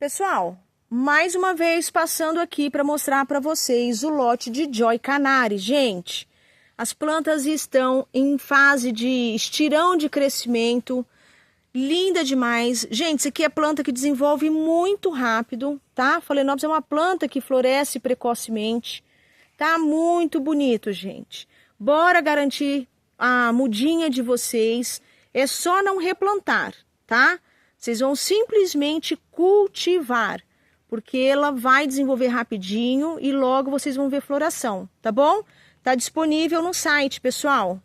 Pessoal, mais uma vez passando aqui para mostrar para vocês o lote de Joy Canary. Gente, as plantas estão em fase de estirão de crescimento, linda demais. Gente, isso aqui é planta que desenvolve muito rápido, tá? Phalaenopsis é uma planta que floresce precocemente, tá muito bonito, gente. Bora garantir a mudinha de vocês, é só não replantar, tá? Vocês vão simplesmente cultivar, porque ela vai desenvolver rapidinho e logo vocês vão ver floração, tá bom? Tá disponível no site, pessoal.